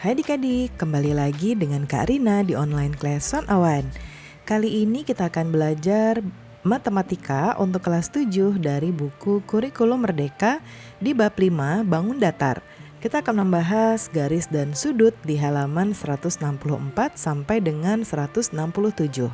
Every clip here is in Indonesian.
Hai adik-adik, kembali lagi dengan Kak Rina di online class 101. Kali ini kita akan belajar matematika untuk kelas 7 dari buku Kurikulum Merdeka di bab 5 Bangun Datar. Kita akan membahas garis dan sudut di halaman 164 sampai dengan 167.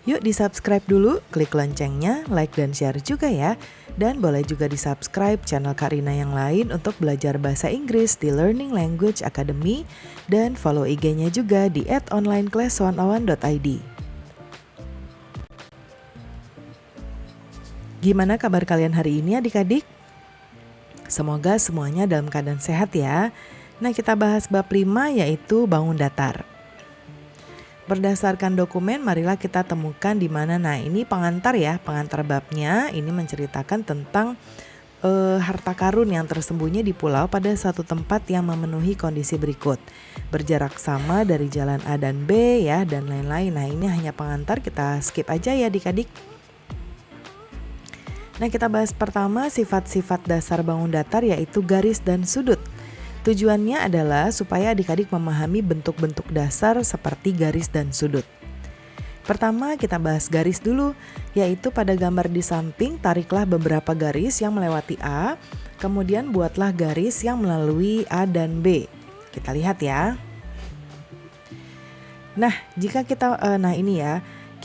Yuk di-subscribe dulu, klik loncengnya, like dan share juga ya. Dan boleh juga di-subscribe channel Kak Rina yang lain untuk belajar bahasa Inggris di Learning Language Academy. Dan follow IG-nya juga di @onlineclass101.id. Gimana kabar kalian hari ini adik-adik? Semoga semuanya dalam keadaan sehat ya. Nah, kita bahas bab 5 yaitu bangun datar. Berdasarkan dokumen, marilah kita temukan di mana. Nah, ini pengantar ya, pengantar babnya ini menceritakan tentang harta karun yang tersembunyi di pulau pada satu tempat yang memenuhi kondisi berikut. Berjarak sama dari jalan A dan B ya, dan lain-lain. Nah, ini hanya pengantar, kita skip aja ya adik-adik. Nah, kita bahas pertama sifat-sifat dasar bangun datar yaitu garis dan sudut. Tujuannya adalah supaya adik-adik memahami bentuk-bentuk dasar seperti garis dan sudut. Pertama kita bahas garis dulu, yaitu pada gambar di samping tariklah beberapa garis yang melewati A, kemudian buatlah garis yang melalui A dan B. Kita lihat ya. Nah, jika kita,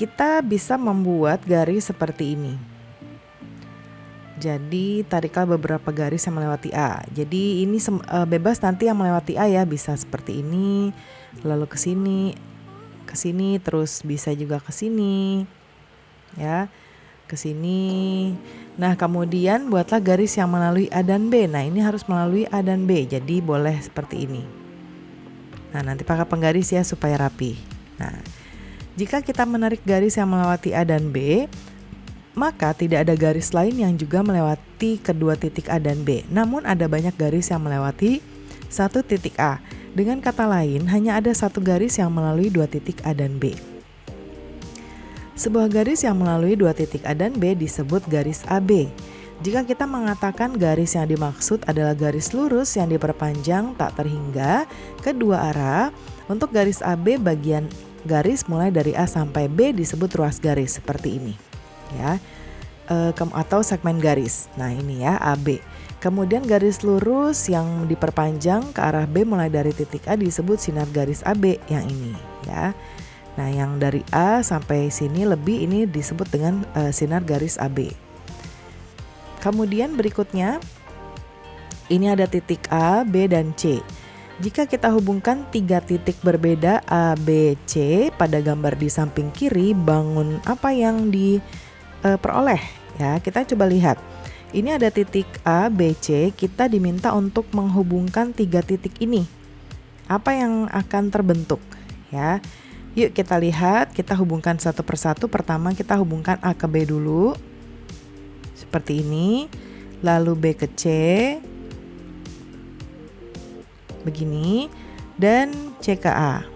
kita bisa membuat garis seperti ini. Jadi tariklah beberapa garis yang melewati A. Jadi ini bebas nanti yang melewati A ya, bisa seperti ini, lalu ke sini, terus bisa juga ke sini, ya, ke sini. Nah kemudian buatlah garis yang melalui A dan B. Nah ini harus melalui A dan B, jadi boleh seperti ini. Nah nanti pakai penggaris ya supaya rapi. Nah jika kita menarik garis yang melewati A dan B, maka tidak ada garis lain yang juga melewati kedua titik A dan B. Namun ada banyak garis yang melewati satu titik A. Dengan kata lain, hanya ada satu garis yang melalui dua titik A dan B. Sebuah garis yang melalui dua titik A dan B disebut garis AB. Jika kita mengatakan garis yang dimaksud adalah garis lurus yang diperpanjang tak terhingga kedua arah, untuk garis AB bagian garis mulai dari A sampai B disebut ruas garis seperti ini. Ya, atau segmen garis. Nah ini ya AB. Kemudian garis lurus yang diperpanjang ke arah B mulai dari titik A disebut sinar garis AB yang ini ya. Nah yang dari A sampai sini lebih ini disebut dengan sinar garis AB. Kemudian berikutnya ini ada titik A, B dan C. Jika kita hubungkan tiga titik berbeda A, B, C pada gambar di samping kiri, bangun apa yang diperoleh ya, kita coba lihat. Ini ada titik A, B, C, kita diminta untuk menghubungkan tiga titik ini. Apa yang akan terbentuk ya? Yuk kita lihat, kita hubungkan satu persatu. Pertama kita hubungkan A ke B dulu. Seperti ini. Lalu B ke C. Begini, dan C ke A.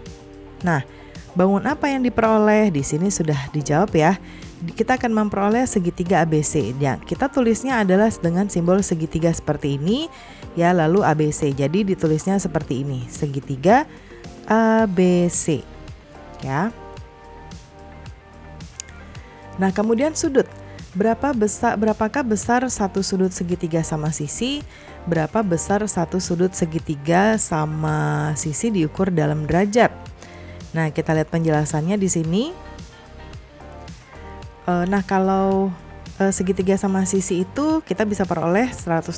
Nah, bangun apa yang diperoleh? Di sini sudah dijawab ya. Kita akan memperoleh segitiga ABC. Ya, kita tulisnya adalah dengan simbol segitiga seperti ini ya, lalu ABC. Jadi ditulisnya seperti ini, segitiga ABC. Ya. Nah, kemudian sudut. Berapakah besar satu sudut segitiga sama sisi? Berapa besar satu sudut segitiga sama sisi diukur dalam derajat? Nah, kita lihat penjelasannya di sini. Nah, kalau segitiga sama sisi itu kita bisa peroleh 180,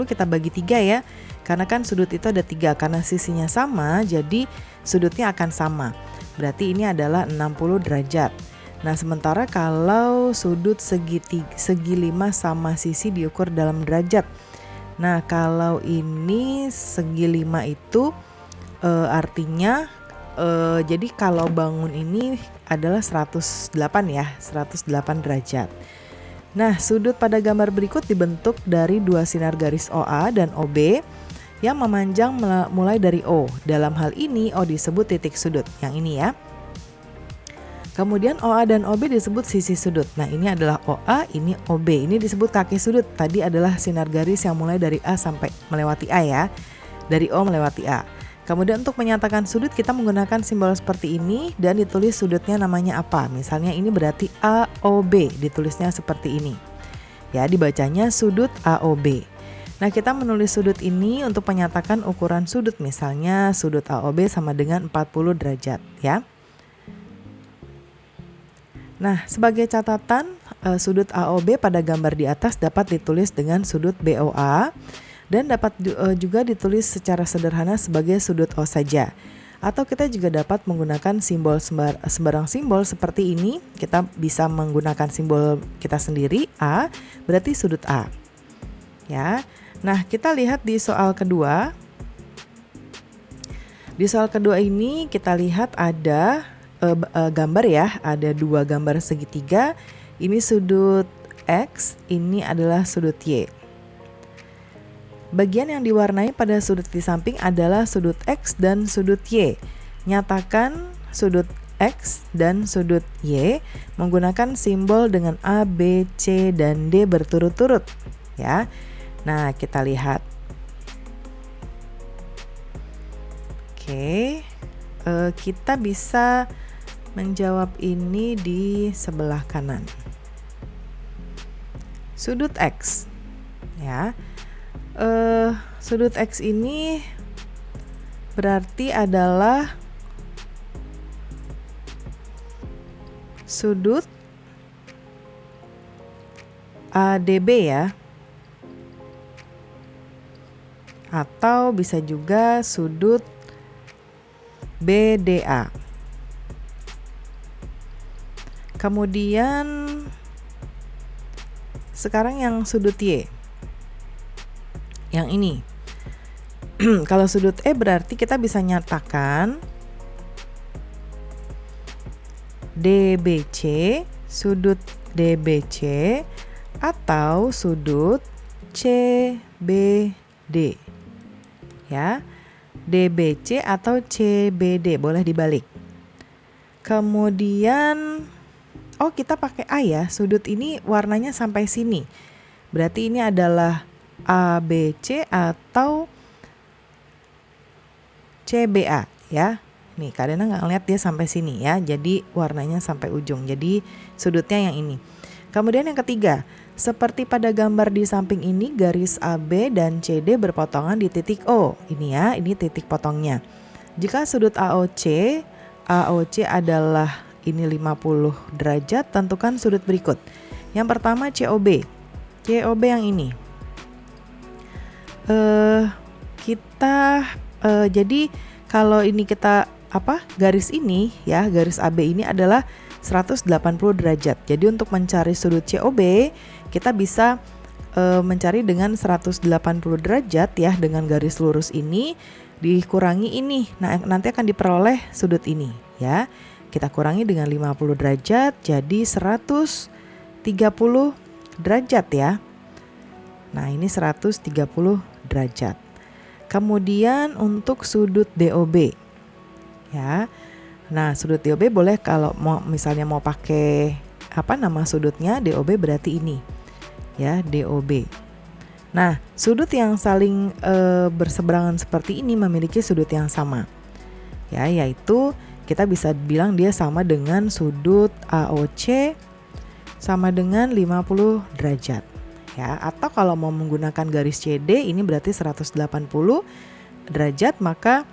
kita bagi 3 ya. Karena kan sudut itu ada 3, karena sisinya sama, jadi sudutnya akan sama. Berarti ini adalah 60 derajat. Nah, sementara kalau sudut segi 5 sama sisi diukur dalam derajat. Nah, kalau ini segi 5 itu artinya jadi kalau bangun ini adalah 108 ya, 108 derajat. Nah, sudut pada gambar berikut dibentuk dari dua sinar garis OA dan OB yang memanjang mulai dari O. Dalam hal ini O disebut titik sudut, yang ini ya. Kemudian OA dan OB disebut sisi sudut. Nah, ini adalah OA, ini OB. Ini disebut kaki sudut. Tadi adalah sinar garis yang mulai dari A sampai melewati A ya. Dari O melewati A. Kemudian untuk menyatakan sudut kita menggunakan simbol seperti ini dan ditulis sudutnya namanya apa. Misalnya ini berarti AOB, ditulisnya seperti ini. Ya, dibacanya sudut AOB. Nah, kita menulis sudut ini untuk menyatakan ukuran sudut. Misalnya sudut AOB sama dengan 40 derajat ya. Nah, sebagai catatan, sudut AOB pada gambar di atas dapat ditulis dengan sudut BOA. Dan dapat juga ditulis secara sederhana sebagai sudut O saja. Atau kita juga dapat menggunakan simbol sembarang simbol seperti ini. Kita bisa menggunakan simbol kita sendiri, A, berarti sudut A. Ya. Nah, kita lihat di soal kedua. Di soal kedua ini kita lihat ada gambar ya, ada 2 gambar segitiga. Ini sudut X, ini adalah sudut Y. Bagian yang diwarnai pada sudut di samping adalah sudut X dan sudut Y. Nyatakan sudut X dan sudut Y menggunakan simbol dengan A, B, C, dan D berturut-turut. Ya. Nah, kita lihat. Oke, kita bisa menjawab ini di sebelah kanan. Sudut X. Ya. Sudut X ini berarti adalah sudut ADB ya, atau bisa juga sudut BDA. Kemudian sekarang yang sudut Y. Yang ini. Kalau sudut E berarti kita bisa nyatakan DBC, sudut DBC atau sudut CBD. Ya. DBC atau CBD, boleh dibalik. Kemudian kita pakai A ya. Sudut ini warnanya sampai sini. Berarti ini adalah ABC atau CBA ya. Nih, Karina nggak ngeliat dia sampai sini ya. Jadi warnanya sampai ujung. Jadi sudutnya yang ini. Kemudian yang ketiga, seperti pada gambar di samping ini, garis AB dan CD berpotongan di titik O. Ini ya, ini titik potongnya. Jika sudut AOC adalah ini 50 derajat, tentukan sudut berikut. Yang pertama COB. COB yang ini. Jadi kalau ini kita garis ini ya, garis AB ini adalah 180 derajat. Jadi untuk mencari sudut COB kita bisa mencari dengan 180 derajat ya, dengan garis lurus ini dikurangi ini. Nah, nanti akan diperoleh sudut ini ya. Kita kurangi dengan 50 derajat jadi 130 derajat ya. Nah, ini 130 derajat. Kemudian untuk sudut DOB. Ya. Nah, sudut DOB boleh kalau misalnya mau pakai nama sudutnya DOB berarti ini. Ya, DOB. Nah, sudut yang saling berseberangan seperti ini memiliki sudut yang sama. Ya, yaitu kita bisa bilang dia sama dengan sudut AOC sama dengan 50 derajat. Ya, atau kalau mau menggunakan garis CD ini berarti 180 derajat, maka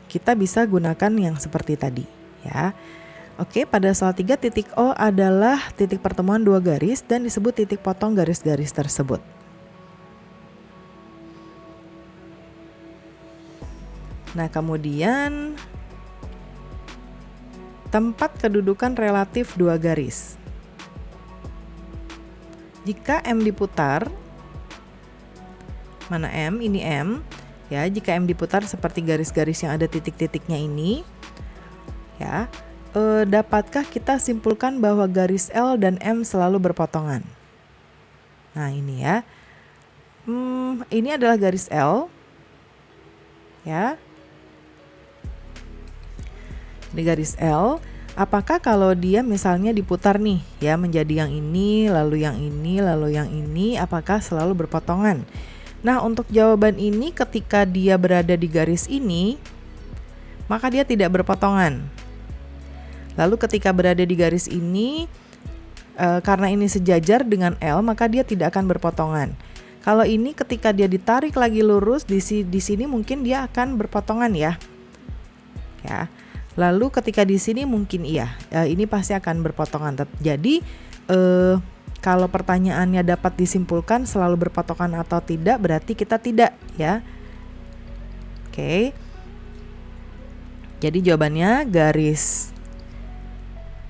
kita bisa gunakan yang seperti tadi ya. Oke, pada soal 3 titik O adalah titik pertemuan 2 garis dan disebut titik potong garis-garis tersebut. Nah, kemudian tempat kedudukan relatif 2 garis. Jika M diputar, mana M? Ini M. Ya, jika M diputar seperti garis-garis yang ada titik-titiknya ini, ya, dapatkah kita simpulkan bahwa garis L dan M selalu berpotongan? Nah, ini ya. Ini adalah garis L. Ya. Ini garis L. Apakah kalau dia misalnya diputar nih ya menjadi yang ini, lalu yang ini, lalu yang ini, apakah selalu berpotongan? Nah, untuk jawaban ini ketika dia berada di garis ini, maka dia tidak berpotongan. Lalu ketika berada di garis ini, karena ini sejajar dengan L, maka dia tidak akan berpotongan. Kalau ini ketika dia ditarik lagi lurus, di sini mungkin dia akan berpotongan ya. Ya. Lalu ketika di sini mungkin iya, ini pasti akan berpotongan. Jadi kalau pertanyaannya dapat disimpulkan selalu berpotongan atau tidak, berarti kita tidak ya. Oke. Jadi jawabannya garis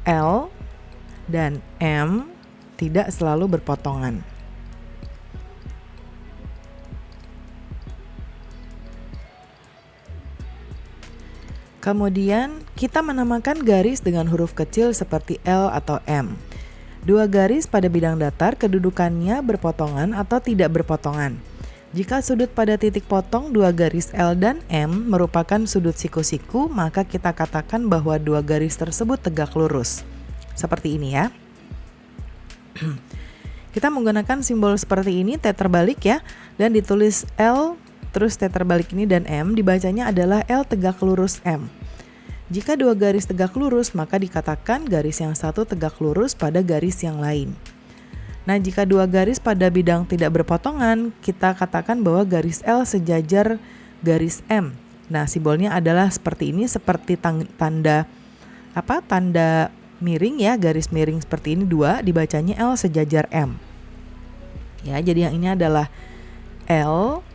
L dan M tidak selalu berpotongan. Kemudian kita menamakan garis dengan huruf kecil seperti L atau M. Dua garis pada bidang datar kedudukannya berpotongan atau tidak berpotongan. Jika sudut pada titik potong dua garis L dan M merupakan sudut siku-siku, maka kita katakan bahwa dua garis tersebut tegak lurus. Seperti ini ya. Kita menggunakan simbol seperti ini, T terbalik ya, dan ditulis L, terus T terbalik ini dan M, dibacanya adalah L tegak lurus M. Jika dua garis tegak lurus, maka dikatakan garis yang satu tegak lurus pada garis yang lain. Nah, jika dua garis pada bidang tidak berpotongan, kita katakan bahwa garis L sejajar garis M. Nah, simbolnya adalah seperti ini, seperti tanda miring ya, garis miring seperti ini dua, dibacanya L sejajar M. Ya, jadi yang ini adalah L,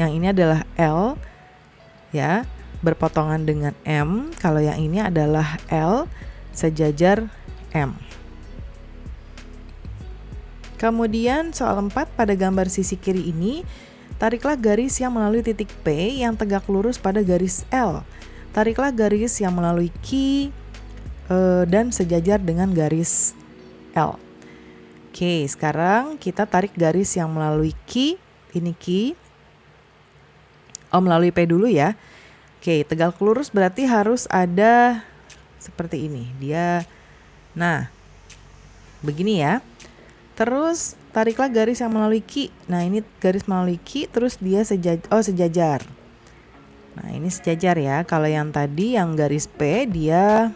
yang ini adalah L, ya, berpotongan dengan M. Kalau yang ini adalah L sejajar M. Kemudian soal 4 pada gambar sisi kiri ini, tariklah garis yang melalui titik P yang tegak lurus pada garis L. Tariklah garis yang melalui Q dan sejajar dengan garis L. Oke, sekarang kita tarik garis yang melalui Q, ini Q. Melalui P dulu ya. Oke, tegak lurus berarti harus ada seperti ini. Nah, begini ya. Terus tariklah garis yang melalui Q. Nah, ini garis melalui Q, terus dia sejajar. Nah, ini sejajar ya. Kalau yang tadi yang garis P dia,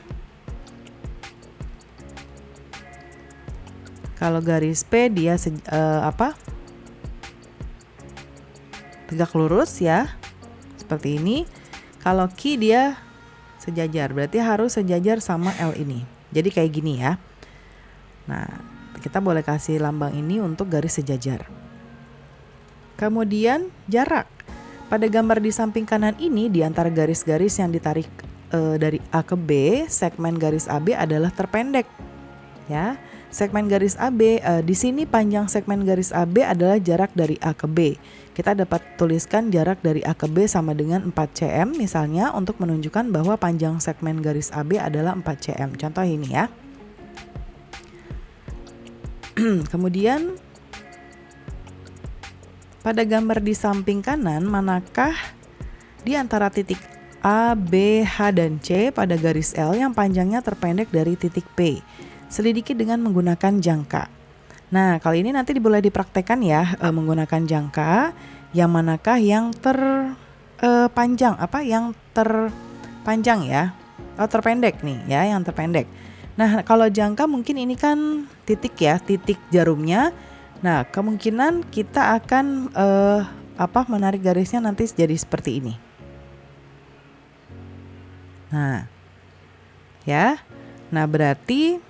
kalau garis P dia tegak lurus ya. Seperti ini. Kalau Q dia sejajar, berarti harus sejajar sama L ini. Jadi kayak gini ya. Nah, kita boleh kasih lambang ini untuk garis sejajar. Kemudian jarak. Pada gambar di samping kanan ini, di antara garis-garis yang ditarik dari A ke B, segmen garis AB adalah terpendek. Ya, segmen garis AB, di sini panjang segmen garis AB adalah jarak dari A ke B. Kita dapat tuliskan jarak dari A ke B sama dengan 4 cm misalnya untuk menunjukkan bahwa panjang segmen garis AB adalah 4 cm. Contoh ini ya. Kemudian pada gambar di samping kanan, manakah di antara titik A, B, H, dan C pada garis L yang panjangnya terpendek dari titik P? Selidiki dengan menggunakan jangka. Nah, kali ini nanti boleh dipraktekkan ya menggunakan jangka. Yang manakah yang terpanjang? Yang terpanjang ya? Terpendek nih ya, yang terpendek. Nah, kalau jangka mungkin ini kan titik ya, titik jarumnya. Nah, kemungkinan kita akan menarik garisnya nanti jadi seperti ini. Nah, ya. Nah, berarti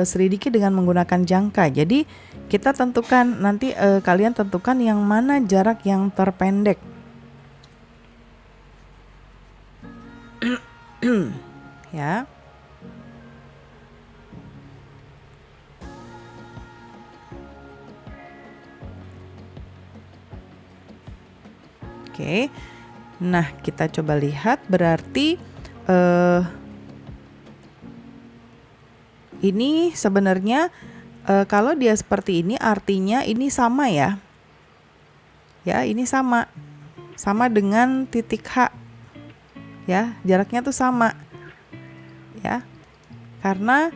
selidiki dengan menggunakan jangka. Jadi kita tentukan nanti kalian tentukan yang mana jarak yang terpendek. Ya. Oke. Nah, kita coba lihat berarti ini sebenarnya kalau dia seperti ini artinya ini sama ya. Ya, ini sama. Sama dengan titik H. Ya, jaraknya tuh sama. Ya. Karena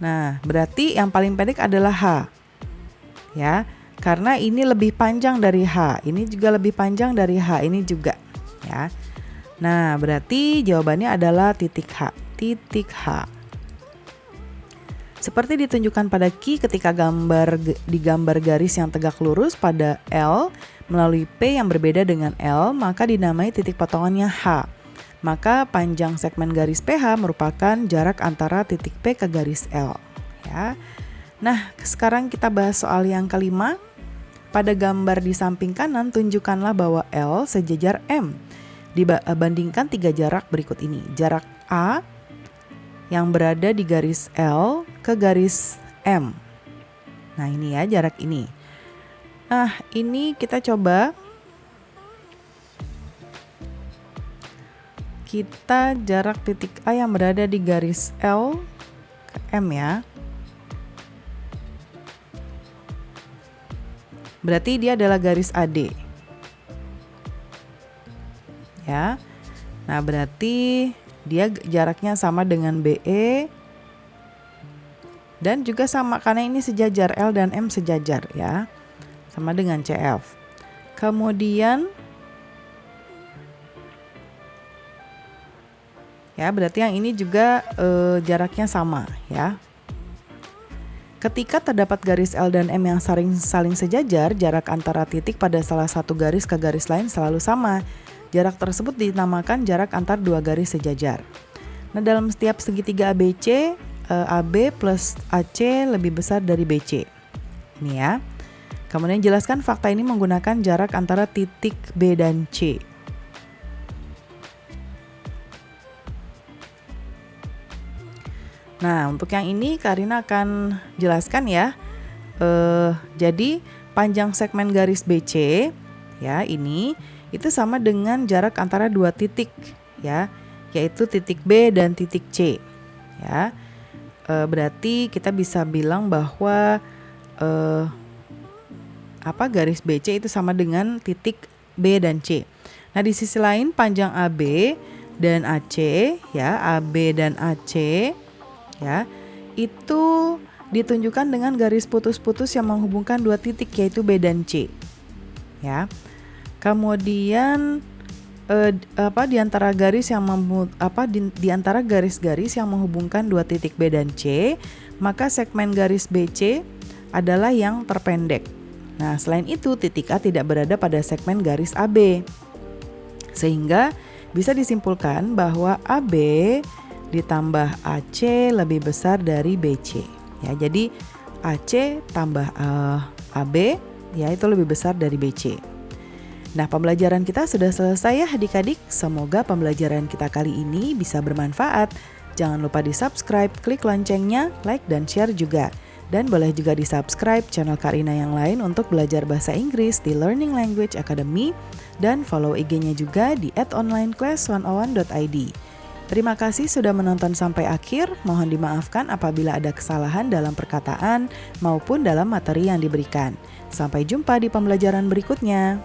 nah, berarti yang paling pendek adalah H. Ya. karena ini lebih panjang dari H, ini juga lebih panjang dari H, ini juga ya. Nah, berarti jawabannya adalah titik H. Titik H. Seperti ditunjukkan pada Q ketika digambar garis yang tegak lurus pada L melalui P yang berbeda dengan L, maka dinamai titik potongannya H. Maka panjang segmen garis PH merupakan jarak antara titik P ke garis L. Ya. Nah, sekarang kita bahas soal yang kelima. Pada gambar di samping kanan, tunjukkanlah bahwa L sejajar M. Dibandingkan 3 jarak berikut ini. Jarak A yang berada di garis L ke garis M. Nah, ini ya jarak ini. Nah, ini kita coba. Kita jarak titik A yang berada di garis L ke M ya. Berarti dia adalah garis AD. Ya. Nah, berarti dia jaraknya sama dengan BE dan juga sama karena ini sejajar, L dan M sejajar ya. Sama dengan CF. Kemudian ya, berarti yang ini juga jaraknya sama ya. Ketika terdapat garis L dan M yang saling sejajar, jarak antara titik pada salah satu garis ke garis lain selalu sama. Jarak tersebut dinamakan jarak antar dua garis sejajar. Nah, dalam setiap segitiga ABC, AB plus AC lebih besar dari BC. Ini ya. Kemudian jelaskan fakta ini menggunakan jarak antara titik B dan C. Nah, untuk yang ini Karina akan jelaskan ya. Jadi panjang segmen garis BC ya ini itu sama dengan jarak antara dua titik ya, yaitu titik B dan titik C ya. Berarti kita bisa bilang bahwa garis BC itu sama dengan titik B dan C. Nah, di sisi lain panjang AB dan AC ya, AB dan AC ya, itu ditunjukkan dengan garis putus-putus yang menghubungkan dua titik yaitu B dan C. Ya. Kemudian di antara garis yang di antara garis-garis yang menghubungkan dua titik B dan C, maka segmen garis BC adalah yang terpendek. Nah, selain itu titik A tidak berada pada segmen garis AB. Sehingga bisa disimpulkan bahwa AB ditambah AC lebih besar dari BC. Ya, jadi AC tambah AB ya itu lebih besar dari BC. Nah, pembelajaran kita sudah selesai ya adik-adik. Semoga pembelajaran kita kali ini bisa bermanfaat. Jangan lupa di-subscribe, klik loncengnya, like dan share juga. Dan boleh juga di-subscribe channel Karina yang lain untuk belajar bahasa Inggris di Learning Language Academy dan follow IG-nya juga di @onlineclass101.id. Terima kasih sudah menonton sampai akhir. Mohon dimaafkan apabila ada kesalahan dalam perkataan maupun dalam materi yang diberikan. Sampai jumpa di pembelajaran berikutnya.